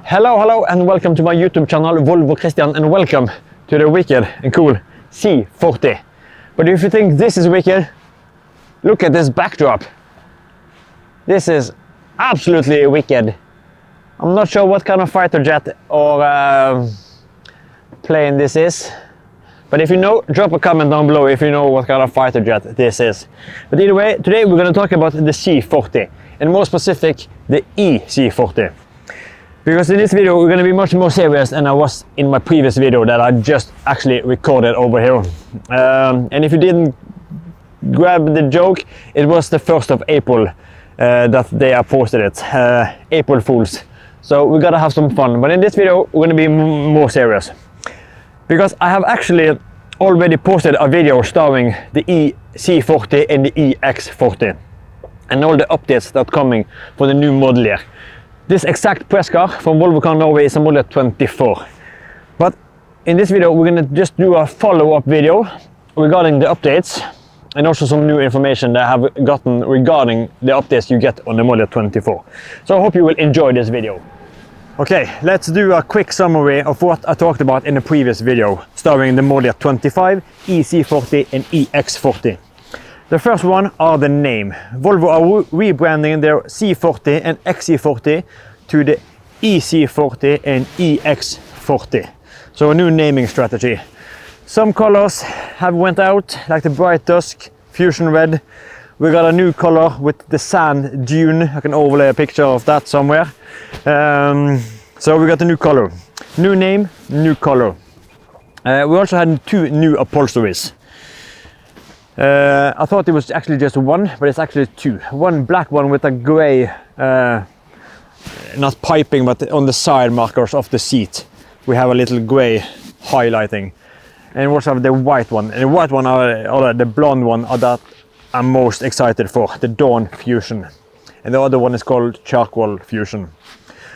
Hello and welcome to my YouTube channel Volvo Christian, and welcome to the wicked and cool C40. But if you think this is wicked, look at this backdrop. This is absolutely wicked. I'm not sure what kind of fighter jet or plane this is, but if you know, drop a comment down below if you know what kind of fighter jet this is. But either way, today we're going to talk about the C40, and more specific, the EC40. Because in this video we're going to be much more serious than I was in my previous video that I just actually recorded over here. And if you didn't grab the joke, it was the 1st of April that they posted it. April Fools. So we gotta have some fun. But in this video we're going to be more serious. Because I have actually already posted a video starring the EC40 and the EX40. And all the updates that are coming for the new model year. This exact press car from Volvo Car Norway is a model 24. But in this video we're going to just do a follow-up video regarding the updates and also some new information that I have gotten regarding the updates you get on the model 24. So I hope you will enjoy this video. Okay, let's do a quick summary of what I talked about in the previous video starring the model 25, EC40 and EX40. The first one are the name. Volvo are rebranding their C40 and XC40 to the EC40 and EX40. So a new naming strategy. Some colors have went out, like the bright dusk, fusion red. We got a new color with the sand dune. I can overlay a picture of that somewhere. So we got a new color. New name, new color. We also had two new upholsteries. I thought it was actually just one, but it's actually two. One black one with a grey, not piping, but on the side markers of the seat we have a little grey highlighting. And we also have the white one. And the white one, or the blonde one, are that I'm most excited for, the Dawn Fusion. And the other one is called Charcoal Fusion.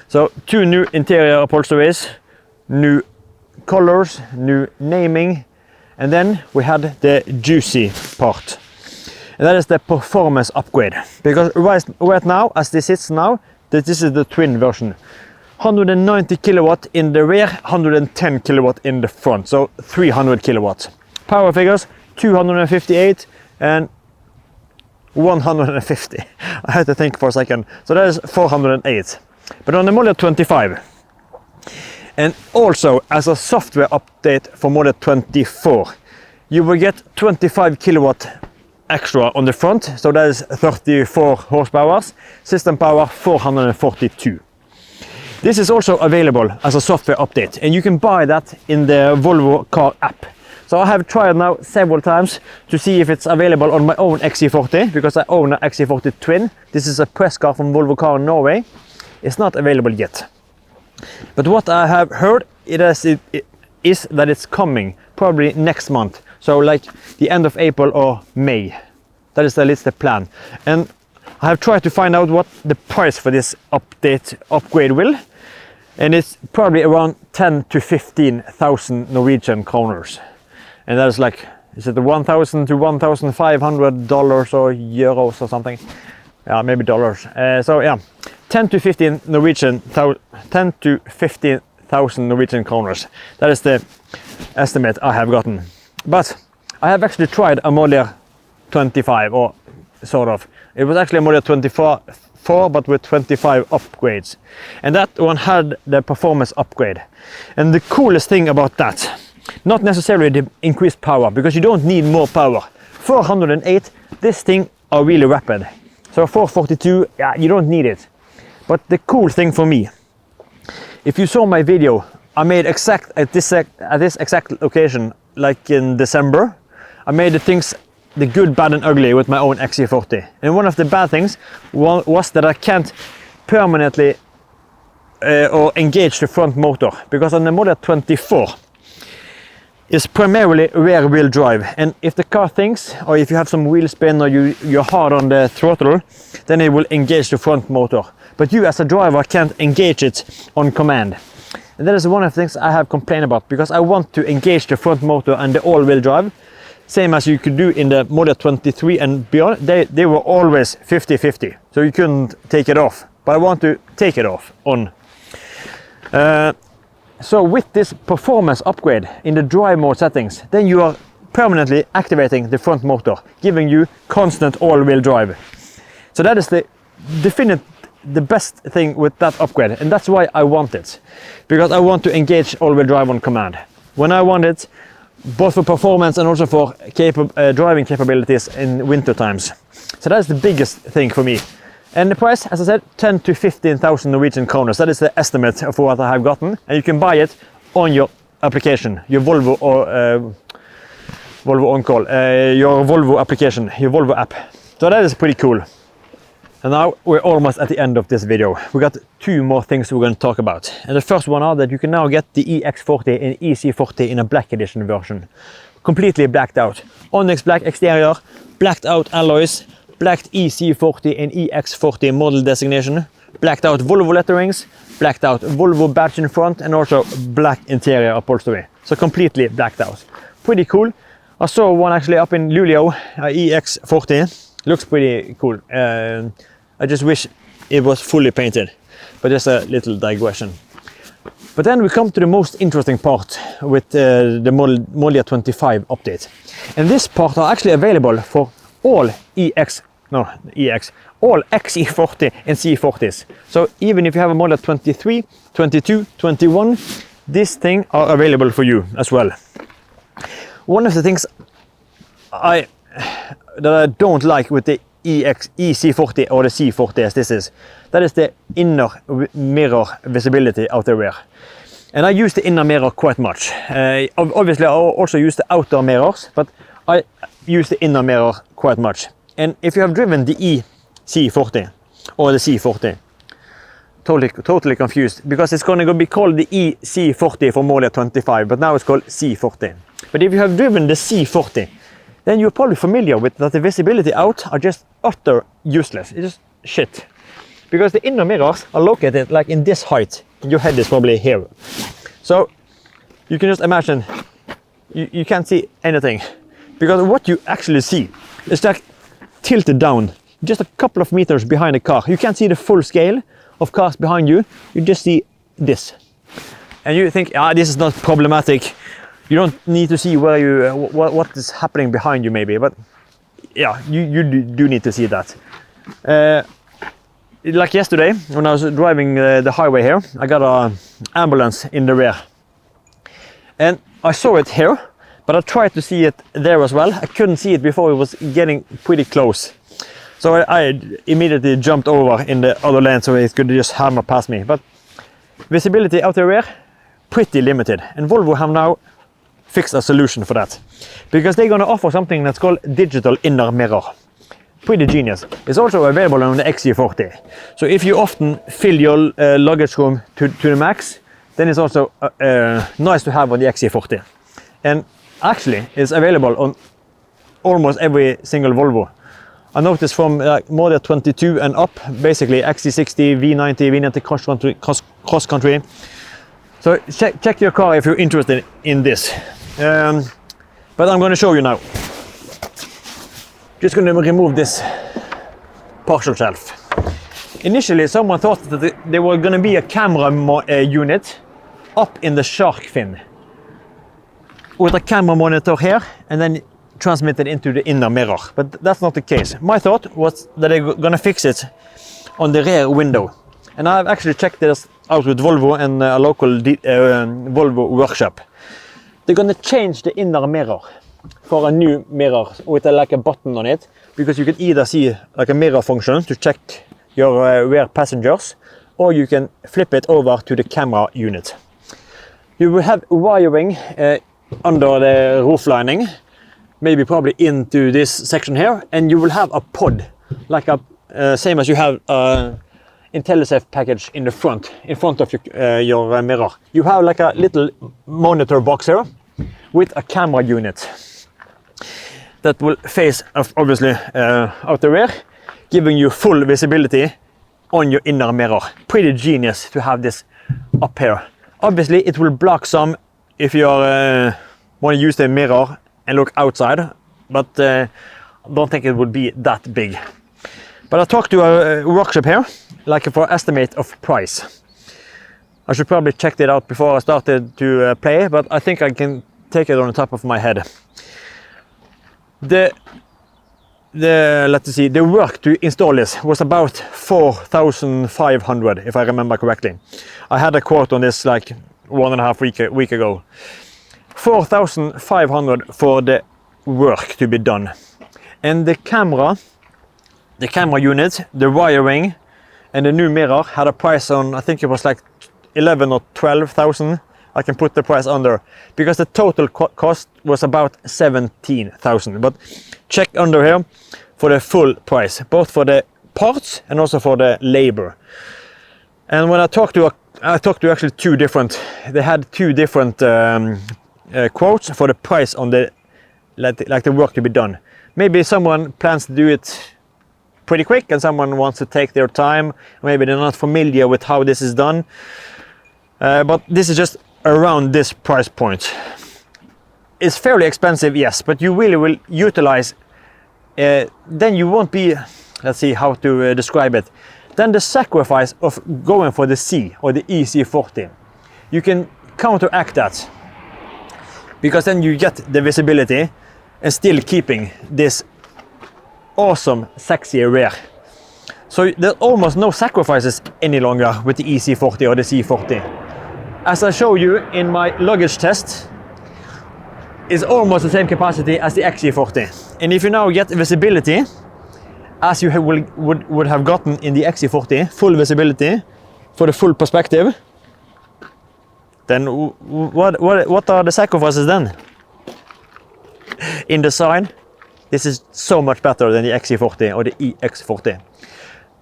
So two new interior upholsteries, new colors, new naming. And then we had the juicy part, and that is the performance upgrade. Because right now, as this is now, this is the twin version. 190 kilowatt in the rear, 110 kilowatt in the front, so 300 kilowatts. Power figures, 258 and 150. I had to think for a second. So that is 408. But on the model 25, and also as a software update for model 24, you will get 25 kilowatt extra on the front, so that is 34 horsepower, system power 442. This is also available as a software update, and you can buy that in the Volvo car app. So I have tried now several times to see if it's available on my own XC40, because I own an XC40 Twin. This is a press car from Volvo Car Norway. It's not available yet. But what I have heard is that it's coming probably next month. So like the end of April or May. That is at least the plan. And I have tried to find out what the price for this upgrade will. And it's probably around 10 to 15,000 Norwegian kroners. And that is like, is it the $1,000 to $1,500 or euros or something? Yeah, maybe dollars. So yeah. 10 to 15,000 Norwegian kroners. That is the estimate I have gotten. But I have actually tried a model 25, or sort of. It was actually a model 24, but with 25 upgrades. And that one had the performance upgrade. And the coolest thing about that, not necessarily the increased power, because you don't need more power. 408, this thing are really rapid. So 442, yeah, you don't need it. But the cool thing for me, if you saw my video I made at this exact location, like in December, I made the good, bad and ugly with my own XC40. And one of the bad things was that I can't permanently or engage the front motor, because on the model 24 is primarily rear wheel drive, and if the car thinks, or if you have some wheel spin or you're hard on the throttle, then it will engage the front motor. But you as a driver can't engage it on command. And that is one of the things I have complained about, because I want to engage the front motor and the all-wheel drive, same as you could do in the model 23 and beyond. They were always 50-50, so you couldn't take it off. But I want to take it off on So with this performance upgrade in the drive mode settings, then you are permanently activating the front motor, giving you constant all-wheel drive. So that is the best thing with that upgrade, and that's why I want it, because I want to engage all-wheel drive on command when I want it, both for performance and also for driving capabilities in winter times. So that's the biggest thing for me. And the price, as I said, 10 to 15,000 Norwegian kroner. That is the estimate of what I have gotten, and you can buy it on your application, your Volvo or Volvo On Call, your Volvo application, your Volvo app. So that is pretty cool. And now we're almost at the end of this video. We got two more things we're going to talk about. And the first one are that you can now get the EX40 and EC40 in a black edition version. Completely blacked out. Onyx black exterior, blacked out alloys, blacked EC40 and EX40 model designation, blacked out Volvo letterings, blacked out Volvo badge in front, and also black interior upholstery. So completely blacked out. Pretty cool. I saw one actually up in Luleå, EX40. Looks pretty cool. I just wish it was fully painted, but just a little digression. But then we come to the most interesting part with the Model Year 25 update. And this part are actually available for all all XE40 and C40s. So even if you have a Model 23, 22, 21, this thing are available for you as well. One of the things that I don't like with the EC40 or the C40 as this is, that is the inner mirror visibility out the rear. And I use the inner mirror quite much. Obviously I also use the outer mirrors, but I use the inner mirror quite much. And if you have driven the EC40 or the C40, totally confused, because it's going to be called the EC40 for Model Year 25, but now it's called C40. But if you have driven the C40, then you're probably familiar with that the visibility out are just utter useless. It's just shit. Because the inner mirrors are located like in this height. Your head is probably here. So you can just imagine you can't see anything. Because what you actually see is like tilted down just a couple of meters behind the car. You can't see the full scale of cars behind you. You just see this. And you think, this is not problematic. You don't need to see where you what is happening behind you maybe, but yeah, you do need to see that. Like yesterday when I was driving the highway here, I got an ambulance in the rear. And I saw it here, but I tried to see it there as well. I couldn't see it before it was getting pretty close. So I immediately jumped over in the other lane so it could just hammer past me. But visibility out the rear, pretty limited. And Volvo have now fixed a solution for that. Because they're going to offer something that's called digital inner mirror. Pretty genius. It's also available on the XE40. So if you often fill your luggage room to the max, then it's also nice to have on the XE40. And actually it's available on almost every single Volvo. I noticed from Model 22 and up, basically XC60, V90, V90 cross country. So check your car if you're interested in this. But I'm going to show you now. Just going to remove this partial shelf. Initially someone thought that there was going to be a camera unit up in the shark fin with a camera monitor here and then transmitted into the inner mirror, but that's not the case. My thought was that they're going to fix it on the rear window, and I've actually checked this out with Volvo and a local Volvo workshop. They're going to change the inner mirror for a new mirror with like a button on it, because you can either see like a mirror function to check your rear passengers, or you can flip it over to the camera unit. You will have wiring under the roof lining, maybe probably into this section here, and you will have a pod, like a same as you have IntelliSafe package in the front, of your mirror. You have like a little monitor box here with a camera unit that will face obviously out the rear, giving you full visibility on your inner mirror. Pretty genius to have this up here. Obviously it will block some if you want to use the mirror and look outside, but don't think it would be that big. But I talked to a workshop here, like for estimate of price. I should probably check it out before I started to play, but I think I can take it on the top of my head. Let's see, the work to install this was about 4,500, if I remember correctly. I had a quote on this like 1.5 week ago. 4,500 for the work to be done. And the camera unit, the wiring, and the new mirror had a price on, I think it was like 11 or 12,000. I can put the price under, because the total cost was about 17,000. But check under here for the full price, both for the parts and also for the labor. And when I talked to actually two different, they had two different quotes for the price on the like the work to be done. Maybe someone plans to do it pretty quick and someone wants to take their time. Maybe they're not familiar with how this is done. But this is just around this price point. It's fairly expensive, yes, but you really will utilize, then you won't be, let's see how to describe it, then the sacrifice of going for the C or the EC40, you can counteract that, because then you get the visibility and still keeping this awesome sexy rear. So there's almost no sacrifices any longer with the EC40 or the C40. As I show you in my luggage test, is almost the same capacity as the XC40. And if you now get visibility, as you would have gotten in the XC40, full visibility for the full perspective, then what are the sacrifices then? In design, this is so much better than the XC40 or the EX40.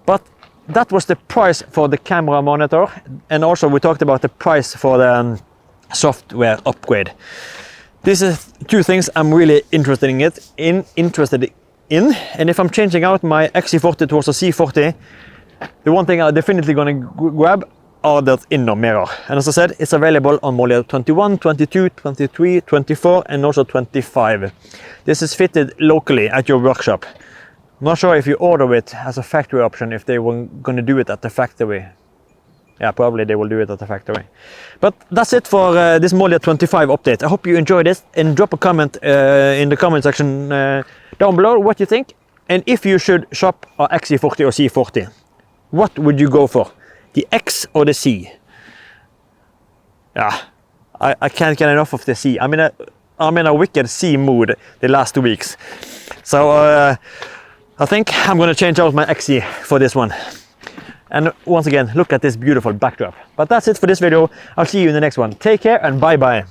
But that was the price for the camera monitor, and also we talked about the price for the software upgrade. This is two things I'm really interested in. And if I'm changing out my XC40 towards a C40, the one thing I'm definitely going to grab are that inner mirror. And as I said, it's available on model 21, 22, 23, 24 and also 25. This is fitted locally at your workshop. I'm not sure if you order it as a factory option, if they were going to do it at the factory. Yeah, probably they will do it at the factory. But that's it for this Model 25 update. I hope you enjoyed this, and drop a comment in the comment section down below what you think. And if you should shop a XC40 or C40, what would you go for? The X or the C? Yeah, I can't get enough of the C. I'm in a wicked C mood the last 2 weeks. So I think I'm going to change out my XC for this one. And once again, look at this beautiful backdrop. But that's it for this video. I'll see you in the next one. Take care and bye-bye.